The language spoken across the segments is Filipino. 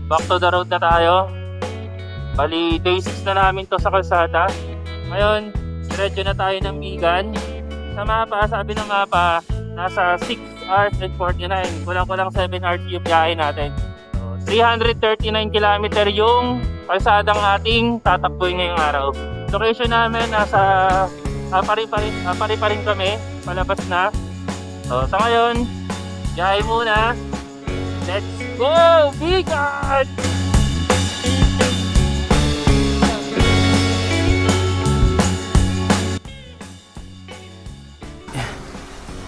Back to the road na tayo. Bali, day 6 na namin to sa kalsada. Ngayon, diretso na tayo ng Bigan. Sa mapa, sabi ng mapa, nasa 6 hours and 49. Kulang-kulang 7 hours yung biyahe natin. So, 339 km yung kalsadang ating tatakbuhin ngayong araw. Location namin nasa Apari pa rin kami, palabas na. So, sa ngayon, biyahe muna. Let's go! Bigan!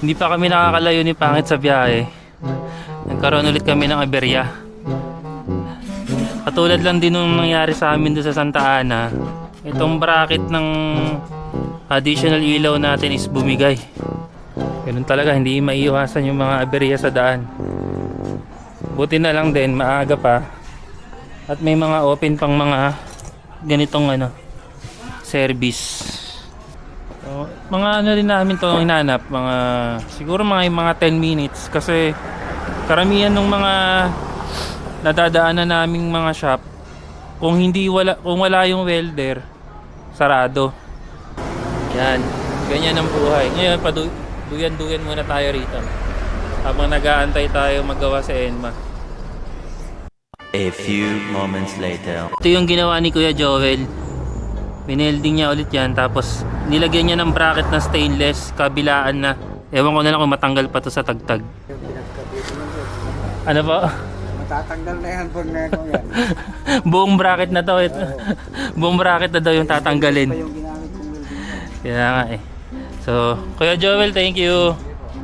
Hindi pa kami nakakalayo ni Pangit sa biyahe. Nagkaroon ulit kami ng aberya. Katulad lang din nung nangyari sa amin doon sa Santa Ana. Itong bracket ng additional ilaw natin is bumigay. Ganun talaga, hindi maiiwasan yung mga aberya sa daan. Buti na lang din, maaga pa. At may mga open pang mga ganitong service. So, mga rin namin to hinanap, siguro mga 10 minutes kasi karamihan ng mga nadadaanan naming mga shop kung wala yung welder, sarado. Yan, ganyan ang buhay. Ngayon, duyan muna tayo rito habang nag-aantay tayo magawa sa ENMA. A few moments later. Ito yung ginawa ni Kuya Joel. Pinelding niya ulit yan, tapos nilagyan niya ng bracket na stainless, kabilaan na. Ewan ko na lang kung matanggal pa to sa tagtag. Ano po? Matatanggal na yan pag meron yan. Buong bracket na to. Buong bracket na daw yung tatanggalin. Ito yung ginamit kong welding. Kaya nga eh. So, Kuya Joel, thank you.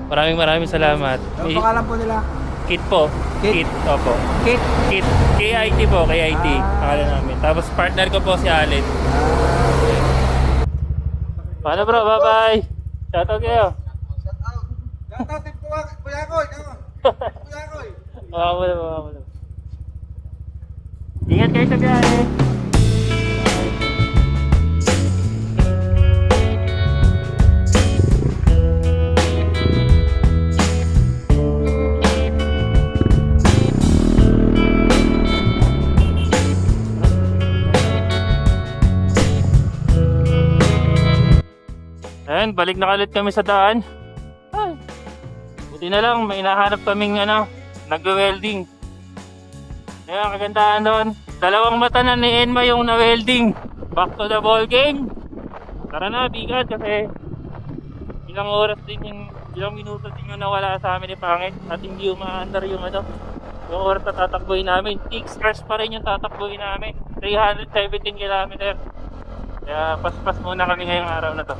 Maraming salamat. Ano pangalan po nila? Kit po. Kit? Opo. Kit? Kit. KIT po, KIT. Pangalan namin. Tapos partner ko po si Allen. Paano bro? Bye-bye. Shoutout kayo. Shoutout din po, Kuya Koy. Kuya Koy. Baka mo na. Ingat kayo sa biyahe. Ayan, balik na kalit kami sa daan. Ay, buti na lang, may hinahanap kaming nagwe-welding. Ayan, kagandahan doon. Dalawang mata na ni Enma yung na-welding. Back to the ball game. Tara na, bigat kasi ilang minuto din yung nawala sa amin ni Pangit. At hindi umaandar yung yung oras na tatakbuhin namin. 6 hours pa rin yung tatakbuhin namin. 317 km. Kaya paspas muna kami ngayong araw na to.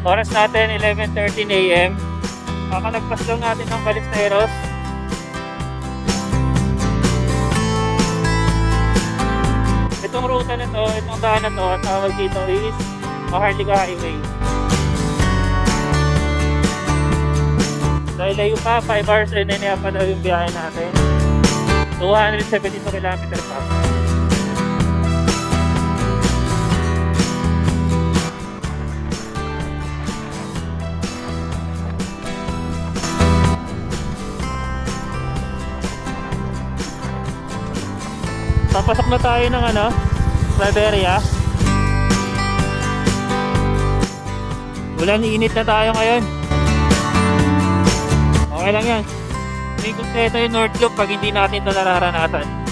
Oras natin 11:13 AM. Kakalagpas lang natin ng Ballesteros. Itong ruta na to, itong daan na to, ang tawag dito is Maharlika Highway. Dahil layo pa, 5 hours and then pa daw yung biyahe natin. 272 km pa. Papasok na tayo ng Siberia. Ulan, init na tayo ngayon. Okay lang yan. May kumpleto yung North Loop pag hindi natin ito nararanasan.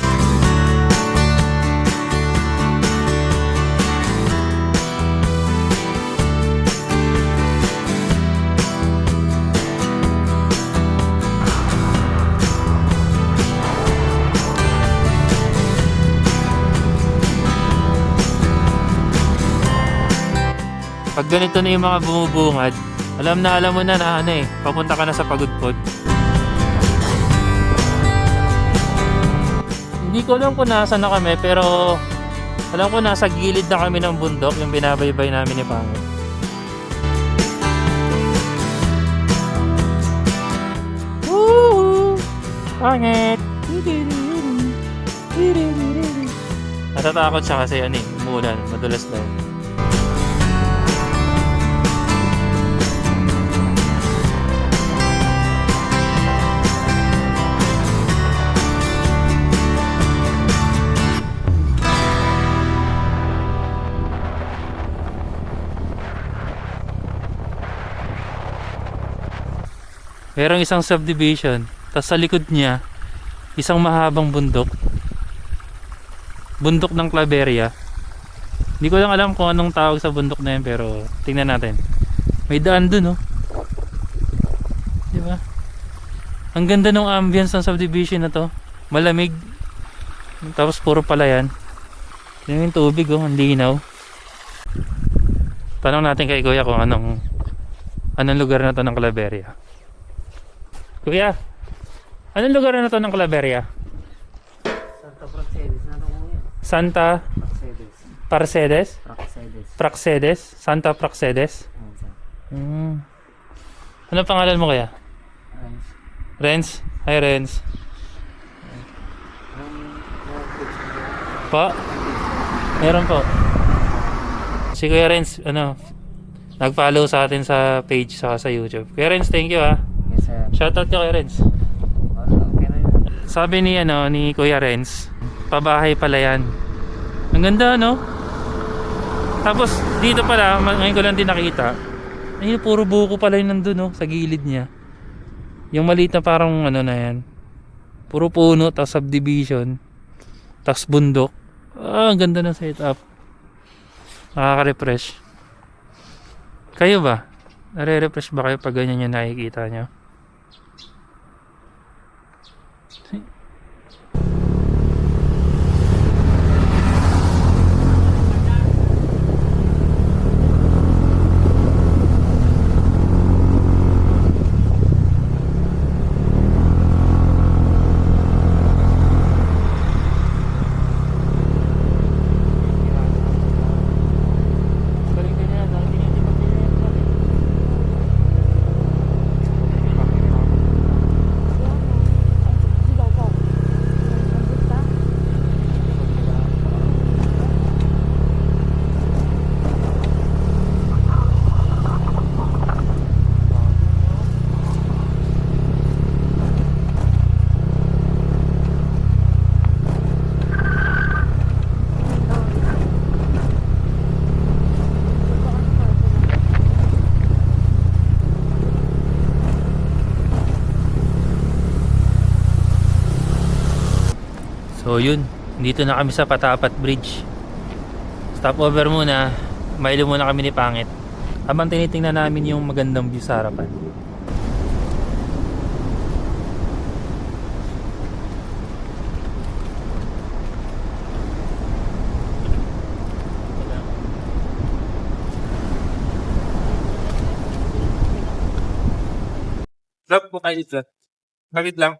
Pag ganito na yung mga bumubungad, alam mo na papunta ka na sa Pagudpod. Hindi ko alam kung nasa na kami, pero alam ko nasa gilid na kami ng bundok, yung binabaybay namin ni Pangit. Woohoo! Pangit! Natatakot siya kasi ano eh, umulan, madulas daw. Merong isang subdivision, tapos sa likod niya, isang mahabang bundok. Bundok ng Claveria. Hindi ko lang alam kung anong tawag sa bundok na yun, pero tingnan natin. May daan dun, oh. Diba? Ang ganda ng ambience ng subdivision na to. Malamig. Tapos puro palayan. Tingnan yung tubig, oh. Ang linaw. Tanong natin kay Kuya kung anong lugar na to ng Claveria. Kuya, anong lugar na to ng Claveria? Santa Praxedes na ito kuya. Santa Praxedes. Parcedes? Praxedes. Praxedes? Santa Praxedes? Ayan sir. Ano pangalan mo kaya? Ayan. Renz? Hi Renz. Po? Meron po. Si Kuya Renz, nag-follow sa atin sa page sa YouTube. Kuya Renz, thank you ha. Yes sir. Shoutout ka Kuya Renz. Okay na yun. Sabi ni Kuya Renz, pabahay pala yan. Ang ganda, no? Tapos dito pala, ngayon ko lang din nakita. Ayun, puro buko pala yun nandun, no? Sa gilid niya. Yung maliit na parang na yan. Puro puno, tapos subdivision. Tapos bundok. Ang ganda ng setup. Nakaka-refresh. Kayo ba? Nare-refresh ba kayo pag ganyan yung nakikita nyo? So yun, dito na kami sa Patapat Bridge. Stopover muna, mailo muna kami ni Pangit. Habang tinitingnan namin yung magandang view sa harapan. Vlog po kayo dito. Bakit lang?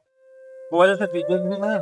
Wala sa video na.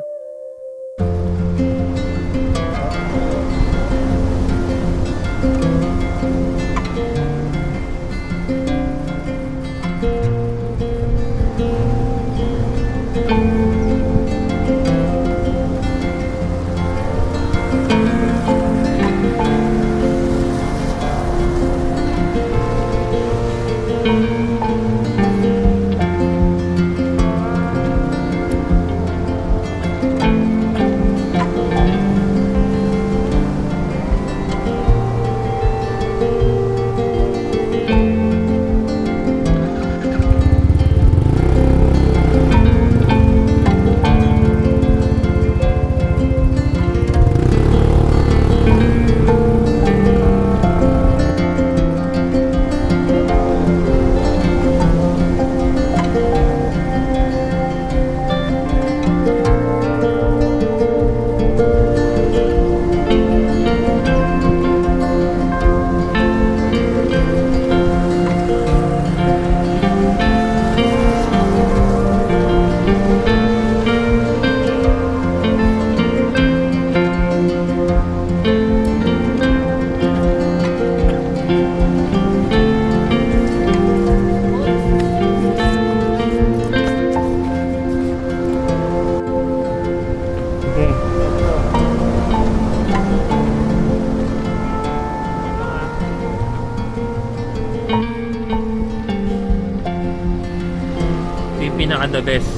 pinaka the best.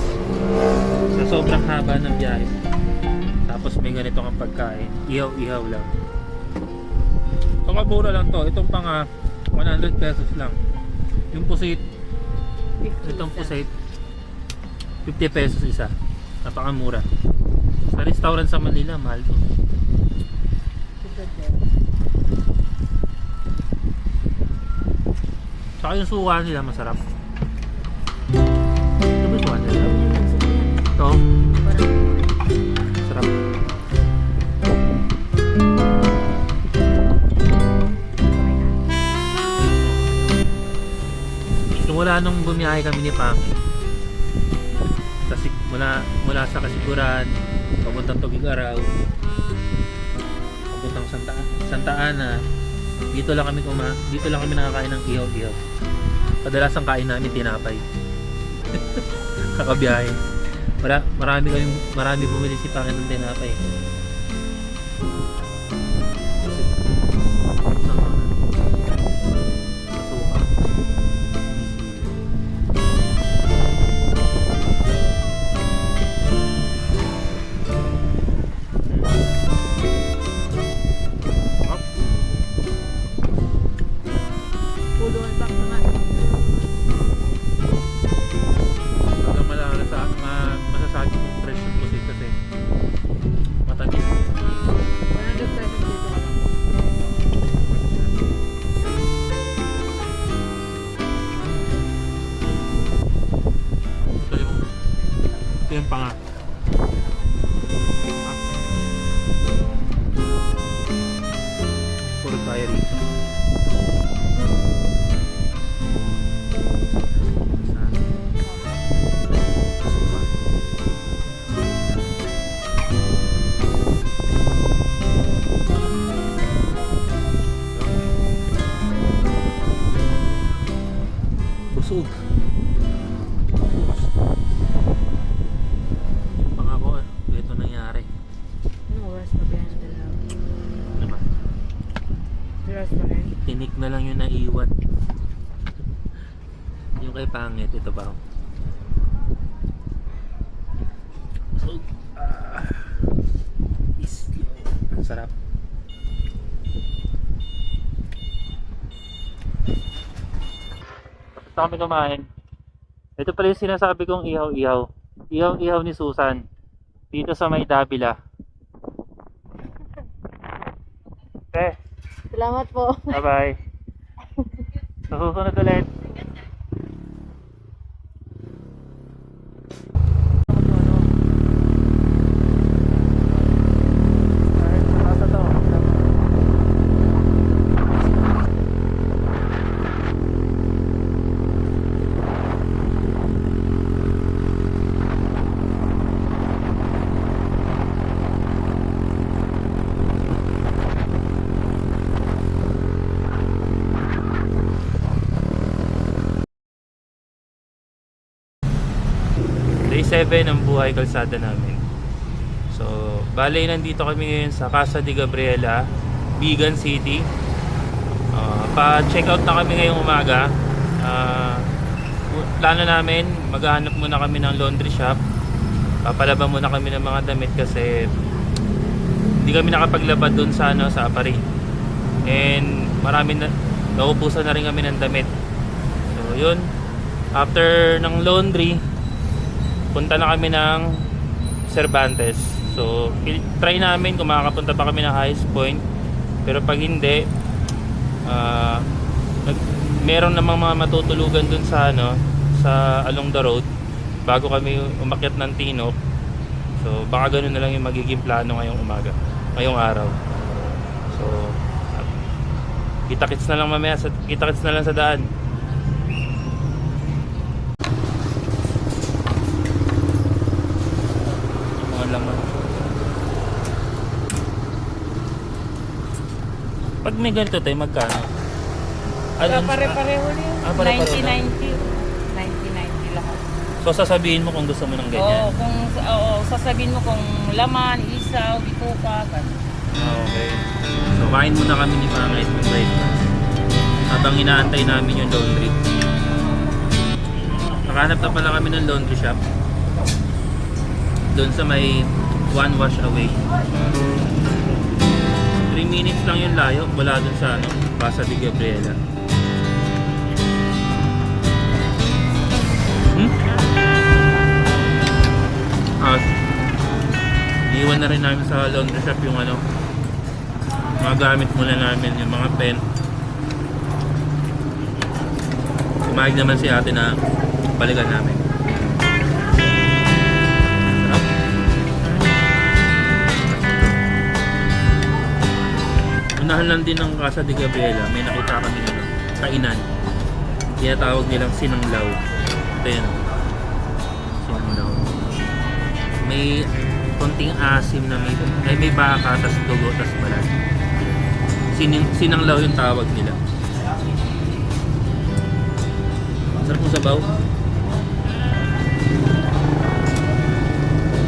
Sa sobrang haba ng biyahe. Tapos may ganito kang pagkain. Ihaw-ihaw lang. So mabura lang to. Itong pang 100 pesos lang. Yung pusit, itong pusit 50 pesos isa. Napakamura. Sa restaurant sa Manila, mahal to. Saka yung suka nila masarap. Ito ba yung suka nila? Ito. Masarap. Simula nung bumiyahe kami ni Pangit, kasi mula sa Kasiguran papuntang Tugigaraw, papuntang Santa Ana, dito lang kami nakakain ng ihaw-ihaw. Kadalasan kain namin tinapay. Kakabiyahe. Marami bumili si Pangit ng tinapay. Masasabi mong fresh yung pusit kasi matamis. 100 pesos dito ka lang. Ito yung panga. Puro tayo rito. Busog. Pangako, ito nangyari. Anong oras pa behind the love? Ano ba? Oras pa rin? Tinik na lang yung naiwan. Yung kay Pangit, ito ba? Busog. Islo. Ang sarap. Tapos na kami kumain. Ito pala yung sinasabi kong ihaw-ihaw. Ihaw-ihaw ni Susan. Dito sa May Davila. Okay. Salamat po. Bye-bye. Sa susunod ulit. Day 7 ang buhay kalsada namin. So, bale nandito kami ngayon sa Casa de Gabriela, Bigan City. Pa-check out na kami ngayong umaga. Plano namin, maghahanap muna kami ng laundry shop. Papalaba muna kami ng mga damit kasi hindi kami nakapaglaba dun sa sa Apari. And nauubusan na rin kami ng damit. So, yun. After ng laundry, punta na kami ng Cervantes. So, try namin kung makakapunta pa kami ng Highest Point. Pero pag hindi, meron namang mga matutulugan dun sa sa along the road bago kami umakyat ng Tinop. So, baka ganun na lang yung magiging plano ngayong araw. So, kita-kits na lang mamaya, kita-kits na lang sa daan. Laman. Pag may ganito tayo, magkano? Pare-pareho rin. Pare-pareho 90-90. 90-90 lahat. So sasabihin mo kung gusto mo ng ganyan? Sasabihin mo kung laman, isaw, bituka, gano'n. Okay. So kain muna kami ni Pangit ng breakfast habang inaantay namin yung laundry. Nakahanap na pala kami ng laundry shop. Doon sa may one wash away. 3 minutes lang yung layo mula doon sa Casa de Gabriela. Iwan na rin namin sa laundry shop yung mga gamit muna namin, yung mga pen. Kumaig naman si ate na balikan namin. Sarap. Unahan lang din ng Casa de Gabriela, may nakita kami kainan. Tinatawag nilang sinanglaw. Ito yun. Sinanglaw. May konting asim na may baka, tas dugo, tas balat. Sinanglaw yung tawag nila. Sarap mo sabaw.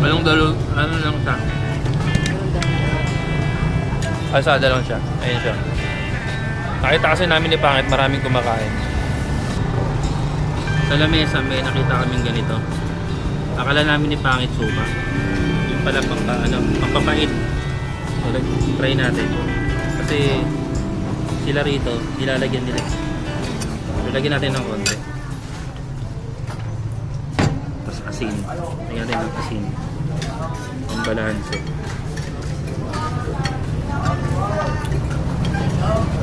Ano lang siya? Asada lang siya. Ayun siya. Nakita kasi namin ni Pangit, maraming kumakain. Sa lamesa may nakita kaming ganito. Akala namin ni Pangit suka. Yung pala pampapait. So, try natin. Kasi sila rito, nilalagyan nila. So, lagyan natin ng konti. Tapos asin. Lagyan natin ng asin. Ang balanse.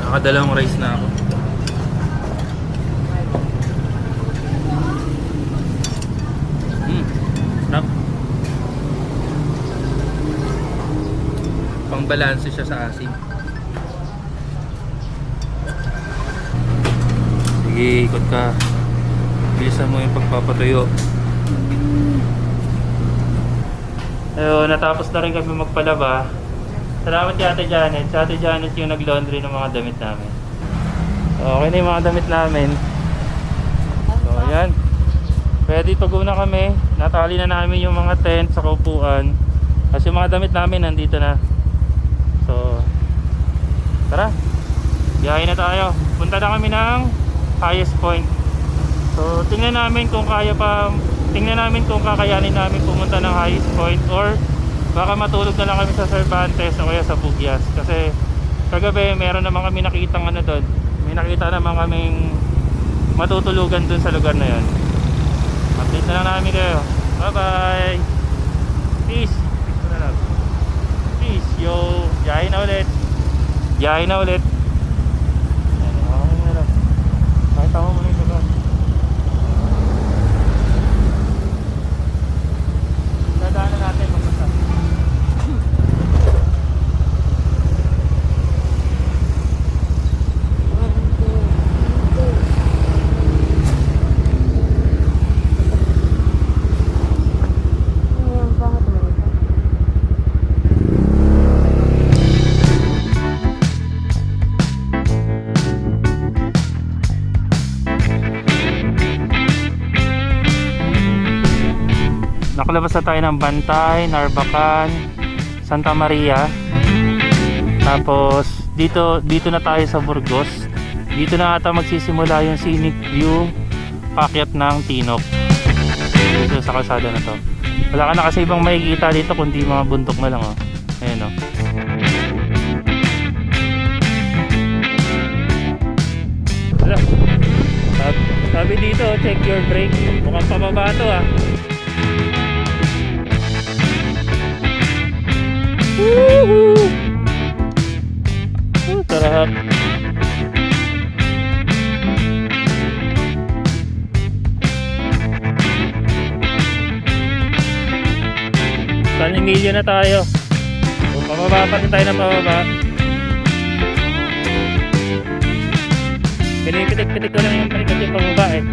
Nakadalawang rice na ako. Sarap. Pangbalanse siya sa asin. Sige, ikot ka. Bilisan mo yung pagpapatuyo. Ayun, natapos na rin kami magpalaba. Salamat kay Ate Janet. Si Ate Janet yung nag-laundry ng mga damit namin. So, okay na yung mga damit namin. So, ayan. Ready to go na kami. Natali na namin yung mga tent sa kaupuan. Kasi yung mga damit namin nandito na. So, tara. Biyahe na tayo. Punta na kami ng highest point. So, tingnan namin kung kakayanin namin pumunta ng highest point, or baka matulog na lang kami sa Cervantes o kaya sa Pugyas. Kasi kagabi meron naman kami nakitang doon. May nakita naman kaming matutulugan doon sa lugar na yun. Update na lang namin kayo. Bye bye. Peace. Peace na lang. Peace. Yo. Biyahe na ulit. Biyahe na ulit. Okay na lang. Kahit ako muna yung lugar. Dadaanan natin magpasa. Nakalabas na tayo ng Bantay, Narvacan, Santa Maria. Tapos dito na tayo sa Burgos. Dito na ata magsisimula yung scenic view paakyat ng Tinok. Dito sa kalsada na to. Wala ka na kasi ibang makikita dito kundi mga bundok na lang, oh. Ayan, oh. Wala. Sabi dito, check your brake. Mukhang pababa to, ah. Woohoo! Sarap. San Emilio na tayo. So, pababa pa rin tayo ng pababa. Pinipitik-pitik ko lang yung panikat yung pababa, eh.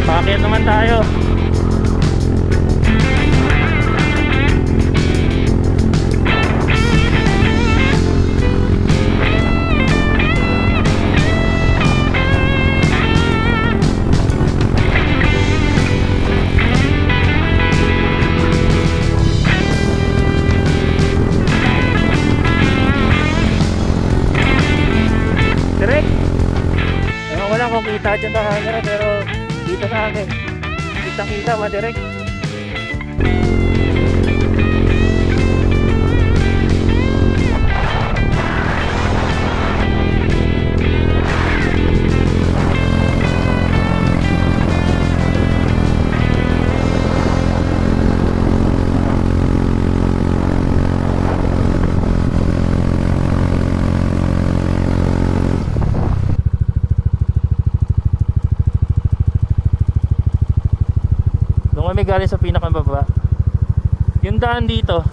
Paakyat naman tayo. detach ang camera pero dito sa akin. Kita-kita, madirect. Kami galing sa pinakababa. Yung daan dito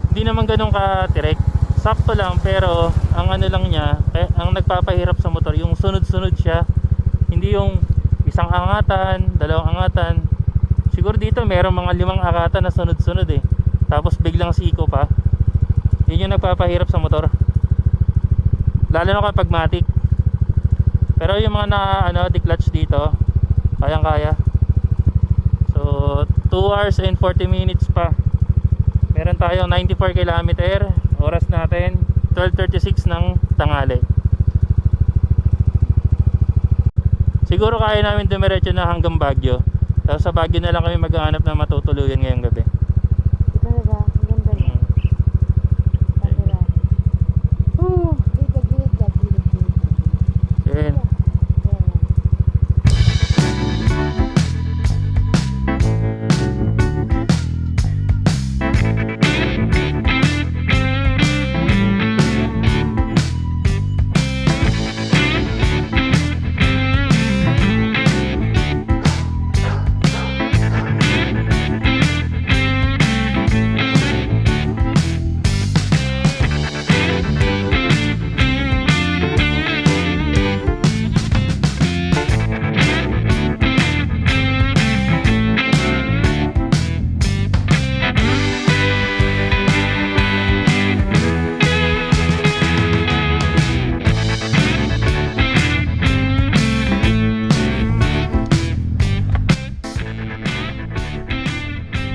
hindi naman ganun ka-direct, sakto lang, pero ang ano lang niya, ang nagpapahirap sa motor yung sunod-sunod siya, hindi yung isang angatan, dalawang angatan. Siguro dito merong mga 5 angatan na sunod-sunod eh, tapos biglang siko pa. Yun yung nagpapahirap sa motor, lalo na kapag matic. Pero yung mga declutch dito kayang kaya. So 2 hours and 40 minutes pa. Meron tayong 94 km. Oras natin 12:36 ng tanghali. Siguro kaya namin dumiretso na hanggang Baguio. Tapos sa Baguio na lang kami maghahanap ng matutuluyan ngayong gabi. Talaga, ang ganda niya. Talaga. Gilid ka. Yan.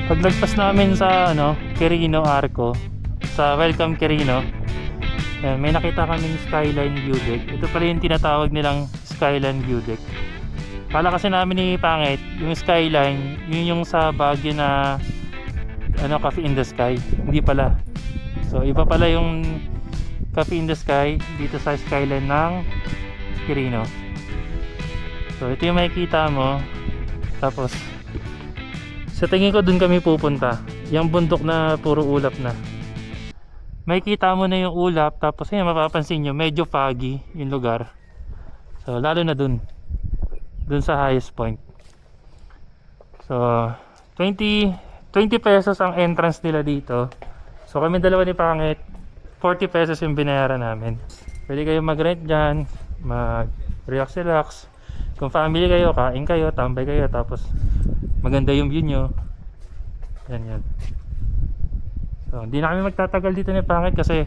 Paglagpas namin sa Quirino Arco, sa Welcome Quirino, may nakita kaming skyline view deck. Ito pala yung tinatawag nilang skyline view deck. Kala kasi namin ni Pangit, yung skyline, yun yung sa Baguio na Cafe in the Sky. Hindi pala. So iba pala yung Cafe in the Sky dito sa skyline ng Quirino. So ito yung makikita mo. Tapos sa tingin ko dun kami pupunta. Yung bundok na puro ulap na. Makikita mo na yung ulap, tapos ayun, mapapansin nyo medyo foggy yung lugar. So lalo na dun sa highest point. So 20 pesos ang entrance nila dito. So kami dalawa ni Pangit, 40 pesos yung binayaran namin. Pwede kayo mag-rent dyan, mag-relax. Kung family kayo, kain kayo, tambay kayo, tapos maganda yung view nyo. Yan. So hindi na kami magtatagal dito ni Pangit kasi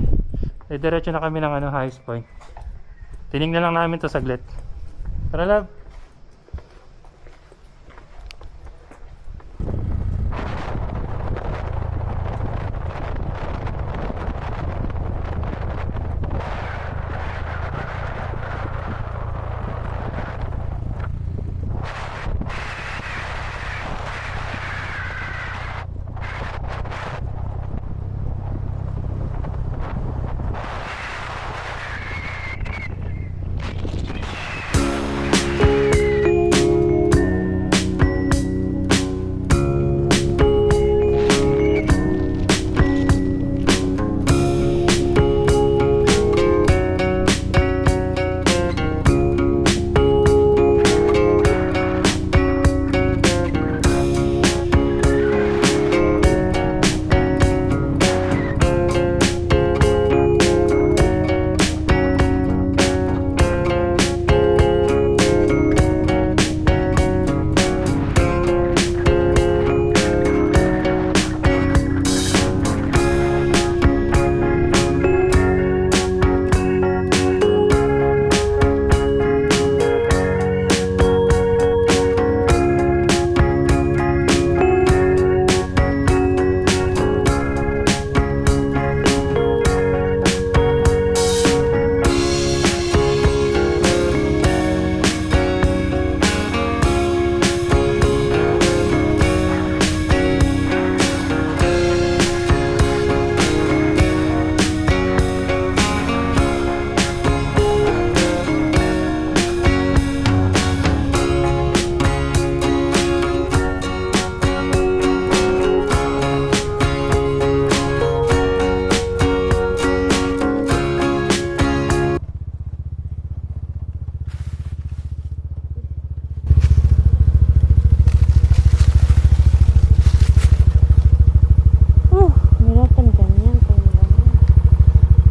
diretso na kami ng highest point. Tinignan lang namin to saglit. Tara love.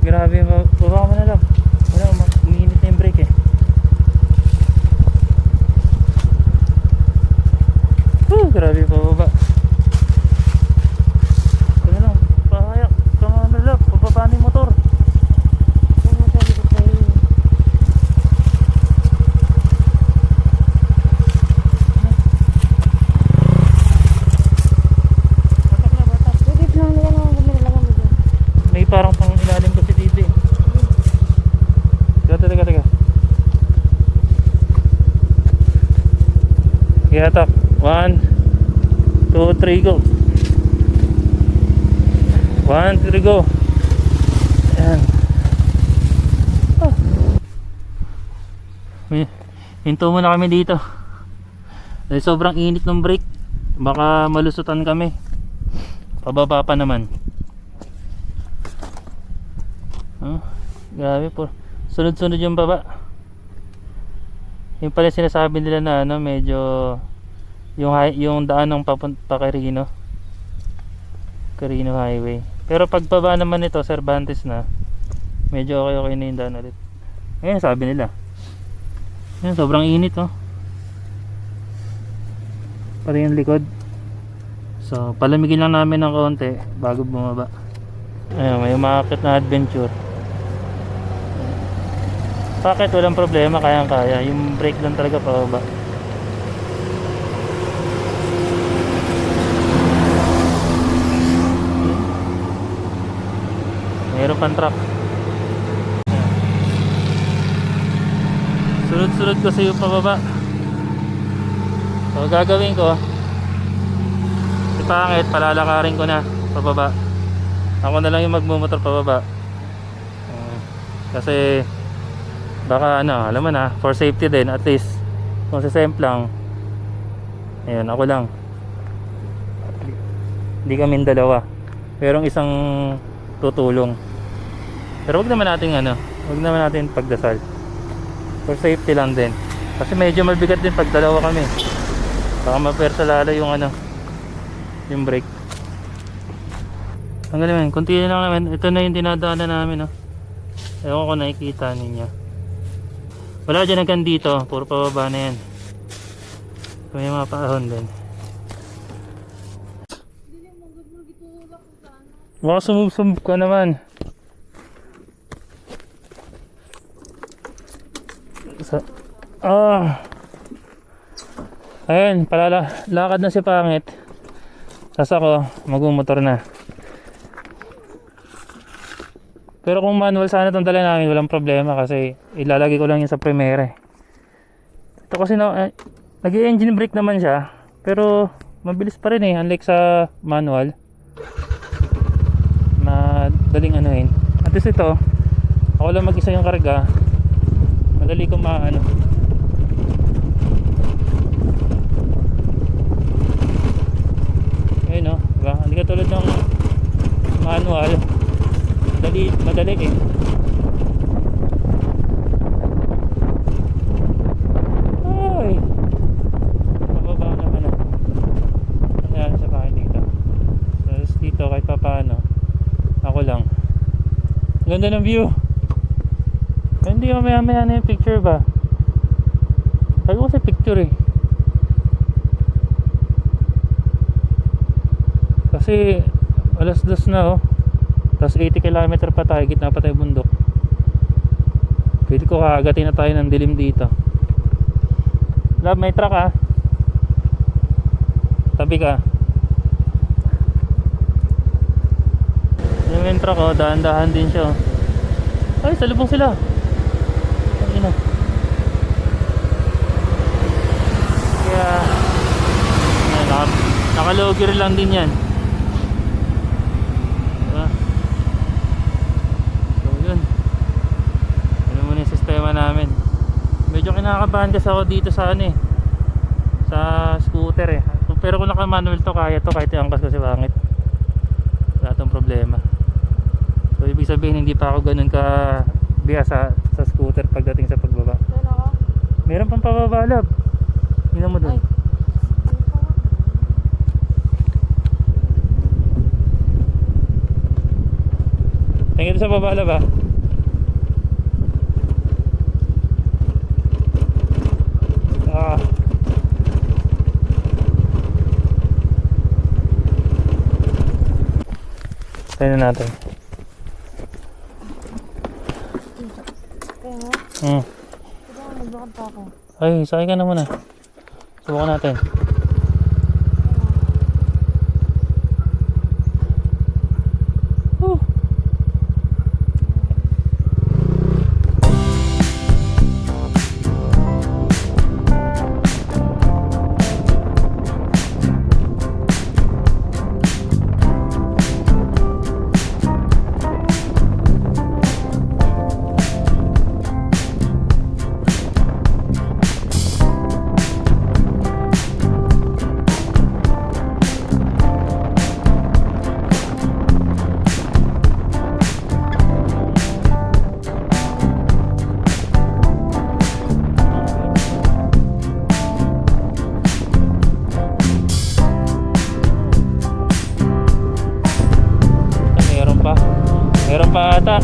Grabe, baba mo na lang. Wala, umiinit na yung brake eh. Grabe, pababa. Kaya lang, pahayak. Tama na lang, pababa na yung motor. Kung masabi ko sa'yo. Batak na, batak. Wait lang, hindi ka naman gumilalaman mo dyan. May parang pang ilalim kasi dito eh. Teka. Ihatak. 1, 2, 3, go. 1, 2, 3, go. Ayan. Hinto muna kami dito. Dahil sobrang init ng brake. Baka malusutan kami. Pababa pa naman. Grabe po. Sunod-sunod yung baba. Yung pala sinasabi nila na ano, medyo yung daan ng pa Quirino Highway. Pero pagbaba naman ito, Cervantes na, medyo okay na yung daan ulit. Ayun sabi nila. Ayun, sobrang init oh. Pati yung likod. So palamigin lang namin ng konti bago bumaba. Ayun, may umaakit na adventure. Bakit? Walang problema, kayang-kaya. Yung brake lang talaga pababa. Mayroon pang truck. Sunod-sunod kasi yung pababa. So gagawin ko, si pangit, palalakarin ko na pababa. Ako na lang yung magmumotor pababa. Kasi baka ano, alam mo na, for safety din, at least kung sisemp lang, ayun, ako lang, hindi kaming dalawa, merong isang tutulong. Pero wag naman natin pagdasal, for safety lang din, kasi medyo mabigat din pag dalawa kami, baka mapersa lalo yung ano, yung brake. Ang galing, kunti lang naman. Ito na yung dinadaanan namin, no? Ewan ko nakikita ninyo. Wala dyan hanggang dito, puro pababa na yan. May mga paahon din. Baka sumubsumb ka naman. Ayun, lakad na si pangit. Sasa ko, magmumotor na. Pero kung manual sana itong dala namin, walang problema kasi ilalagay ko lang yun sa Primera. Ito kasi nag-engine brake naman siya, pero mabilis pa rin eh, unlike sa manual. Madaling anuhin. At least ito, ako lang mag-isa yung karga, madali ko maano. Ayun no, diba? Hindi ka tulad ng manual, madali eh. Ay, mababa naman ah. Ayan sa bahay dito. Tapos dito kahit pa paano, ako lang. Ganda ng view. Hindi mamaya na yung picture ba? Sabi ko sa picture eh. Kasi alas 2 na oh. Tapos 80 km pa tayo, gitna pa tayo bundok. Pwede ko kaagatin na tayo ng dilim dito. Love, may truck ah. Tabi ka. Yung truck oh, dahan-dahan din siya oh. Ay, salubong sila. Ayun na. Kaya nakalogger lang din yan. Namin. Medyo kinakabahan kasi ako dito sa ano eh, sa scooter eh. Pero kung naka-manual to, kaya to kahit iangkas kasi pangit. Wala tong problema. So ibig sabihin hindi pa ako ganun ka biya sa scooter pagdating sa pagbaba. Meron pang pababa, love. Tingnan mo dun. Tingin sa baba ba? Ah. Tayo na natin. Kaya nga, diba naglakad pa ako. Ay, sakay ka na muna. Subukan natin. Whew. Meron pa ata.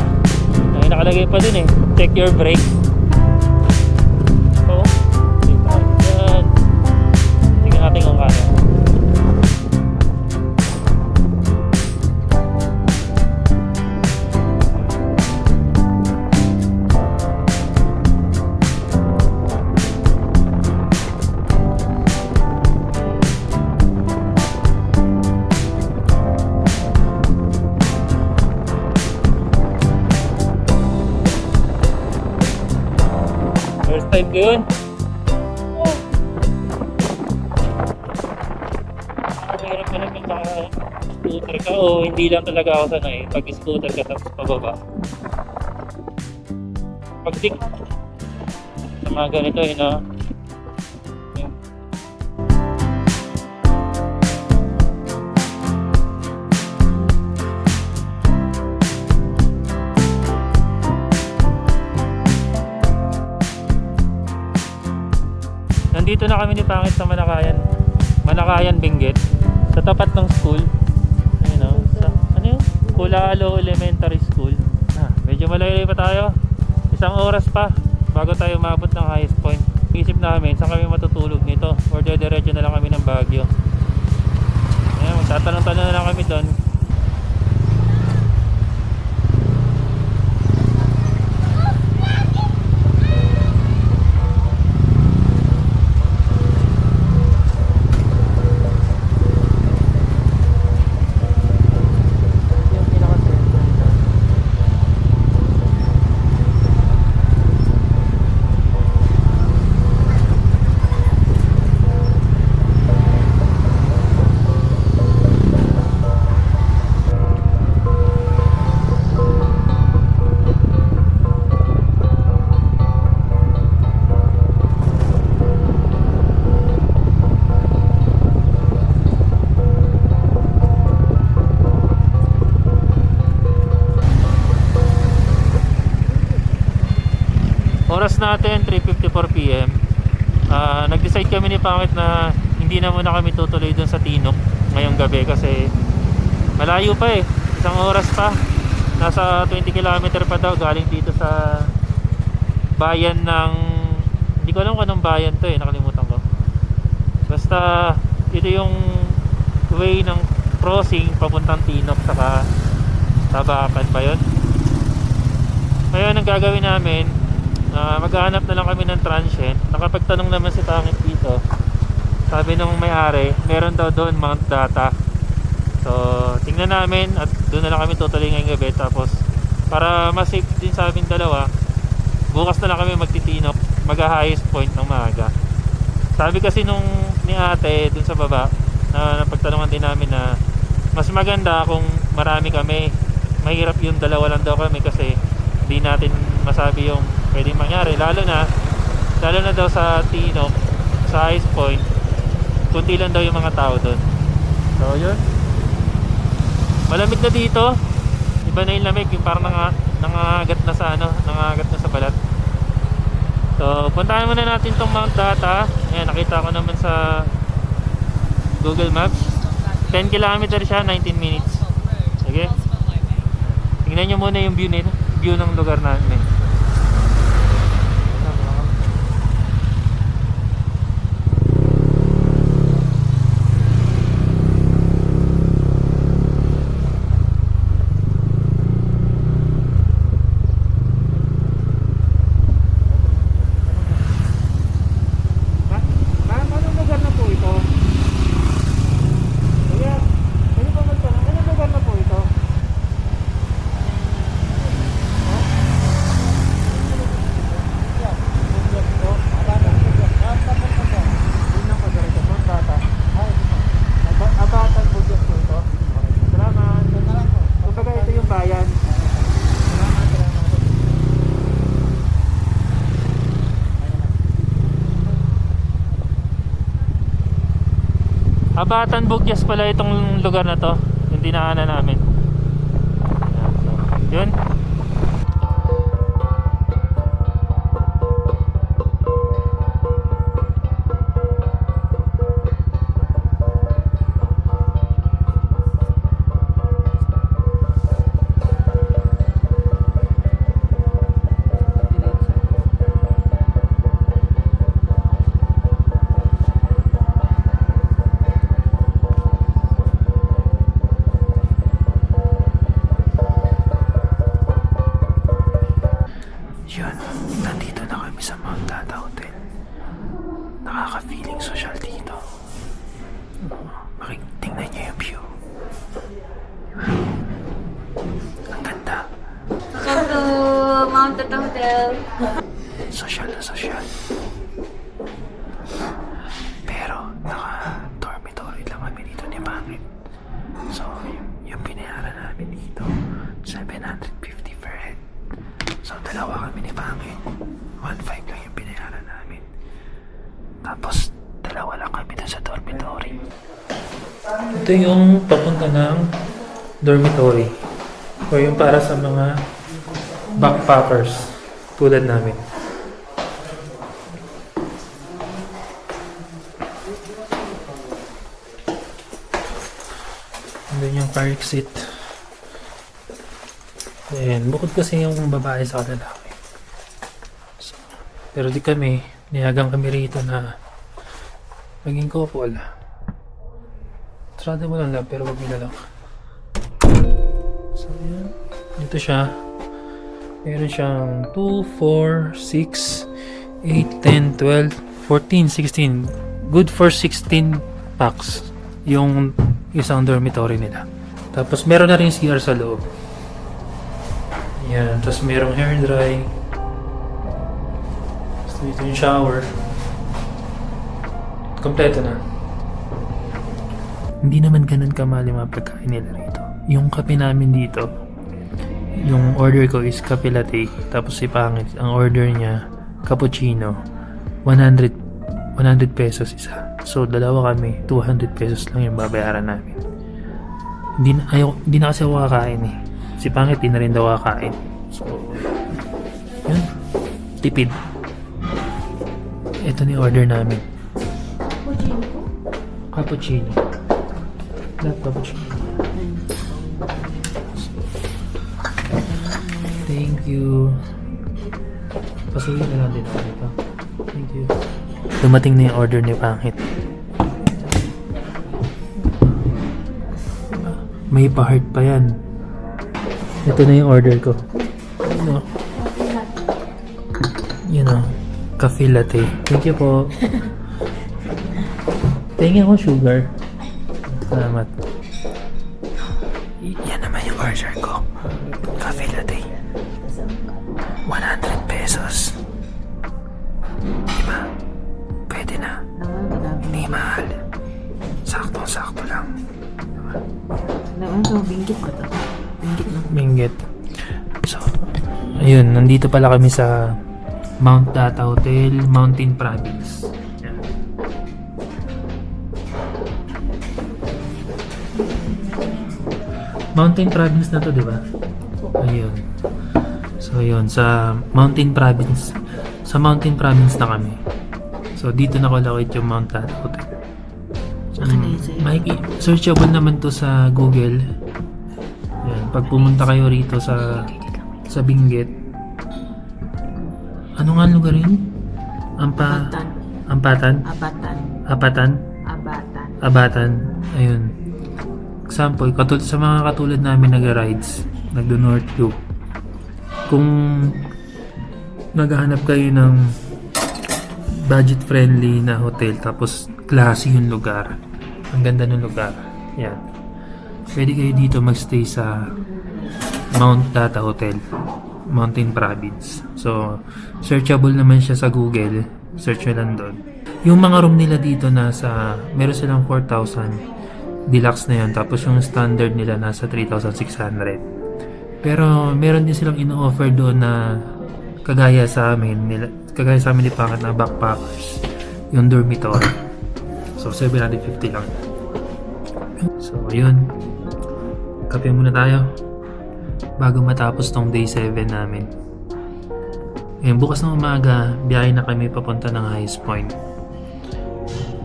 Ay, nakalagay pa din eh. Check your brake. Oo. Yan. Tingnan natin kung kaya. First time ko yun. Mahirap ka naman scooter ka o hindi lang talaga ako sanay. Pag scooter ka tapos pababa. Pag-tick sa mga ganito eh, no? Nandito na kami ni Pangit sa Manakayan, Benguet. Sa tapat ng school. Ayun o. Ano yun? Kulalo Elementary School. Medyo malayo pa tayo. 1 oras pa bago tayo umabot ng highest point. Isip namin saan kami matutulog nito or diretso na lang kami ng Baguio. Ayun, magtatanong-tanong na lang kami doon. Oras natin 3:54 PM. Nag-decide kami ni Pangit na hindi na muna kami tutuloy dun sa Tinok ngayong gabi kasi malayo pa eh. 1 oras pa. Nasa 20 km pa daw galing dito sa bayan ng, hindi ko alam kung anong bayan to eh, nakalimutan ko. Basta ito yung way ng crossing papuntang Tinok saka Tabakan ba yun? Ngayon ang gagawin namin, maghahanap na lang kami ng transient. Nakapagtanong naman si Pangit dito. Sabi nung may-ari, meron daw doon Mount Data. So tingnan namin at doon na lang kami tutuloy ngayong gabi. Tapos para mas safe din sa aming dalawa, bukas na lang kami magtitinok, mag-highest point ng maaga. Sabi kasi nung ni ate doon sa baba, na napagtanungan din namin na mas maganda kung marami kami. Mahirap yung dalawa lang daw kami kasi hindi natin masabi yung pwedeng mangyari, lalo na daw sa Tinok, sa highest point, kunti lang daw yung mga tao doon. So yun, malamig na dito, iba na yung lamig, yung parang nangangagat na sa nangangagat na sa balat. So puntahan muna natin tong Mount Data. Ayan, nakita ko naman sa Google Maps 10 km siya, 19 minutes. Sige, tingnan Tingnan nyo muna yung view ng lugar namin. Ma'am, anong lugar na po ito? Kuya, pwede ba magtanong, anong lugar na po ito? Abatan po dyan po ito. Salamat. Kumbaga ito yung bayan. Salamat. Abatan Bugyas pala itong lugar na to. Yung dinaanan namin. Yun. Yun, nandito na kami sa Mount Tata Hotel. Nakaka-feeling social dito. Tingnan nyo yung view. Ang ganda. Welcome to Mount Tata Hotel. Social na social. Pero naka-dormitory lang kami dito ni Pangit. So, yung binayaran namin dito, 750 per head. So, dalawa kami ni Pangit. 1.5 lang yung binayaran namin. Tapos, dalawa lang kami dun sa dormitory. Ito yung papunta ng dormitory. O yung para sa mga backpackers tulad namin. Andun yung car exit. Ayan, bukod kasi yung babae sa lalaki. So, pero di kami, niyagang kami rito na maging couple. Trada mo lang pero wag nilalak. So, ayan. Dito siya. Meron siyang 2, 4, 6, 8, 10, 12, 14, 16. Good for 16 packs yung isang dormitory nila. Tapos meron na rin CR sa loob. Yan. Tapos merong hair dry. Tapos dito yung shower. Kompleto na. Hindi naman ganun kamahal yung mga pagkain nila rito. Yung kape namin dito, yung order ko is kape latte. Tapos si Pangit, ang order niya, cappuccino. 100 pesos isa. So, dalawa kami. 200 pesos lang yung babayaran namin. Hindi na kasi ako kakain eh. Si Pangit, di na rin daw kakain. So, yun. Tipid. Ito ni order namin. Cappuccino. Black cappuccino. Thank you. Pasuyin na lang din ako dito. Thank you. Dumating na yung order ni Pangit. May pa-heart pa yan. Ito na yung order ko. Ano? Yun o. Cafe latte. Thank you po. Tingin ako sugar. Salamat. Yan naman yung order ko. Cafe latte. 100 pesos. Diba? Pwede na. Hindi mahal. Sakto-sakto lang. Binggit ko to. Binggit na. Minggit. So, ayun, nandito pala kami sa Mount Tata Hotel, Mountain Province. Yan. Mountain Province na to, di ba? Ayun. So, ayun, sa Mountain Province. Sa Mountain Province na kami. So, dito nakalakit yung Mount Tata Hotel. Searchable naman to sa Google. Yan. pag pumunta kayo rito sa Benguet, ano nga lugar yun? Abatan. Ampatan? Abatan. Apatan? Abatan. Abatan. Ayun. Example, sa mga katulad namin nag-rides, nagdo-North Loop. Kung naghahanap kayo ng budget-friendly na hotel, tapos classy yung lugar, ang ganda ng lugar, yan. Pwede kayo dito magstay sa Mount Data Hotel, Mountain Province. So, searchable naman siya sa Google. Search nyo lang doon. Yung mga room nila dito meron silang 4,000 deluxe na yun. Tapos yung standard nila nasa 3,600. Pero meron din silang ino-offer doon na kagaya sa amin ni Pangat na backpackers. Yung dormitory. So, 750 lang. So, yun. Kape muna tayo bago matapos tong day 7 namin. Ngayon, bukas ng umaga, biyahe na kami papunta ng Highest Point.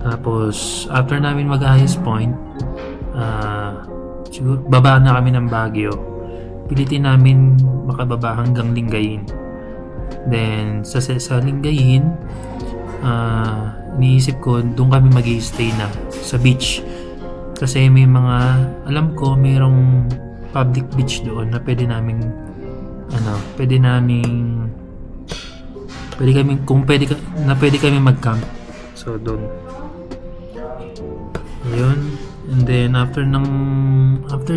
Tapos, after namin mag-Highest Point, siguro, baba na kami ng Baguio. Pilitin namin makababa hanggang Lingayen. Then, sa Lingayen, iniisip ko, doon kami mag-i-stay na sa beach. Kasi may alam ko, mayroong public beach doon na pwede kami mag-camp. So, doon. Ayun. And then, after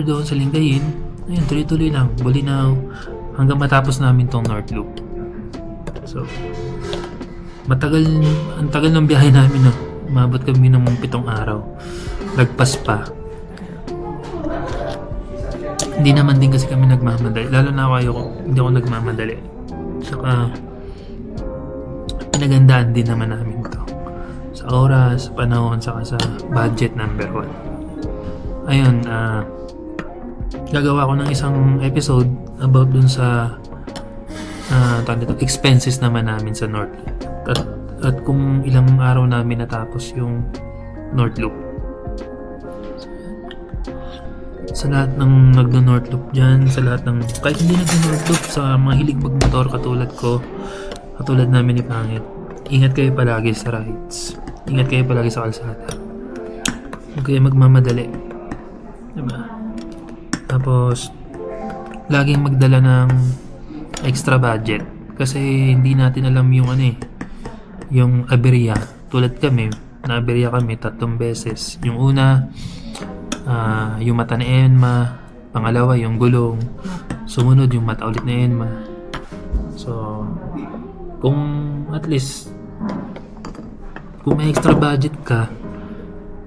doon sa Lingayen, ayun, tuloy-tuloy lang. Bulinaw. Hanggang matapos namin tong North Loop. So, ang tagal ng biyahe namin, no? Umabot kami ng 7 araw. Lagpas pa. Hindi naman din kasi kami nagmamadali. Lalo na hindi ako nagmamadali. Saka, pinagandaan din naman namin to. Sa oras, sa panahon, saka sa budget number 1. Ayun, gagawa ko ng isang episode about dun sa expenses naman namin sa North. At kung ilang araw namin natapos yung North Loop. Sa lahat ng nagno-North Loop dyan, sa lahat ng kahit hindi nagno-North Loop, sa mga hilig magmotor katulad namin ni Pangit, ingat kayo palagi sa rides, ingat kayo palagi sa kalsada, huwag kayo magmamadali, diba? Tapos laging magdala ng extra budget kasi hindi natin alam yung aberya. Tulad kami, na-aberya kami 3 beses. Yung una, yung mata ni Enma. Pangalawa, yung gulong. Sumunod, yung mata ulit ni Enma. So, kung at least, kung may extra budget ka,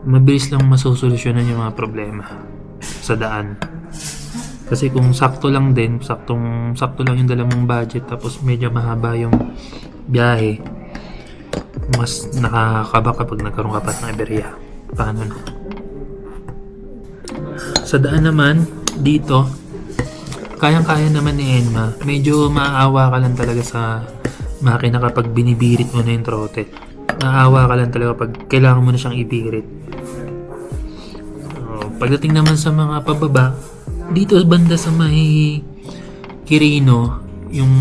mabilis lang masusolusyonan yung mga problema sa daan. Kasi kung sakto lang din, sakto lang yung dala mong budget, tapos medyo mahaba yung biyahe, mas nakakaba kapag nagkaroon ka pa ng aberya. Paano na? Sa daan naman, dito, kayang-kaya naman ni Enma. Medyo maaawa ka lang talaga sa makina kapag binibirit mo na yung throttle. Maaawa ka lang talaga kapag kailangan mo na siyang ibirit. So, pagdating naman sa mga pababa, dito banda sa may Quirino, yung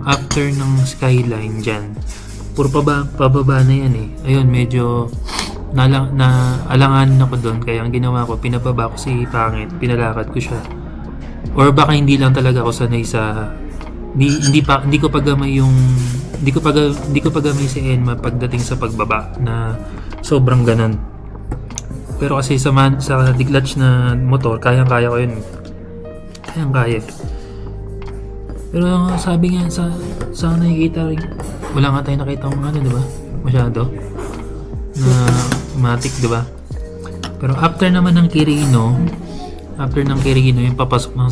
after ng skyline dyan, puro pababa na yan eh. Ayun, medyo naalanganin ako doon, kaya ang ginawa ko, pinababa ko si Pangit, pinalakad ko siya. Or baka hindi lang talaga ako sanay sa hindi ko pa gamay si Enma pagdating sa pagbaba na sobrang ganan. Pero kasi sa diglatch na motor, kayang-kaya ko yun. Kayang-kaya. Pero sabi nga sa nakikita rin, wala nga tayo nakita ng di ba? Masyado na matic, di ba? Pero after naman ng Quirino, yung papasok ng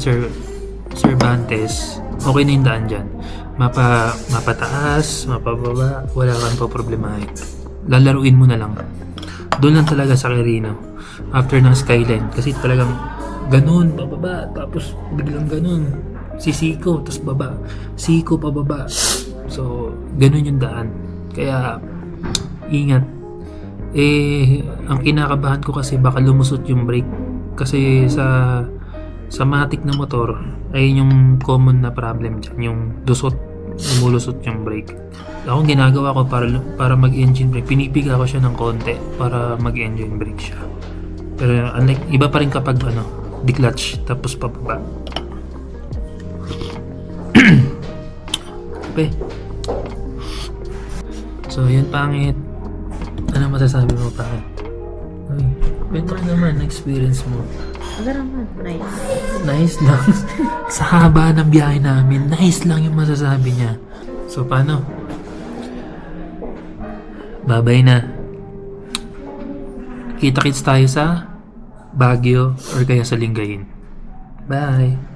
Cervantes, okay na yung daan dyan. Mapataas, mapababa, wala kang pa problemahin. Lalaruin mo na lang. Doon lang talaga sa Quirino. After ng skyline. Kasi talagang ganun, pababa. Tapos biglang ganun. Sisiko, tapos baba. Siko, pababa. So, ganun yung daan. Kaya, ingat. Ang kinakabahan ko kasi baka lumusot yung brake. Kasi sa sa matik na motor, ay yung common na problem dyan, yung dusot, lumulusot yung brake. Ako ang ginagawa ko para mag-engine brake, pinipiga ko siya ng konti para mag-engine brake siya. Pero unlike, iba pa rin kapag di-clutch, tapos pababa. Okay. So, yun pangit. Ano masasabi mo pangit? Ay, better naman, experience mo. Naman, nice. Nice lang. Sa haba ng biyahe namin, nice lang yung masasabi niya. So, paano? Babay na. Kita-kits tayo sa Baguio or kaya sa Lingayen. Bye!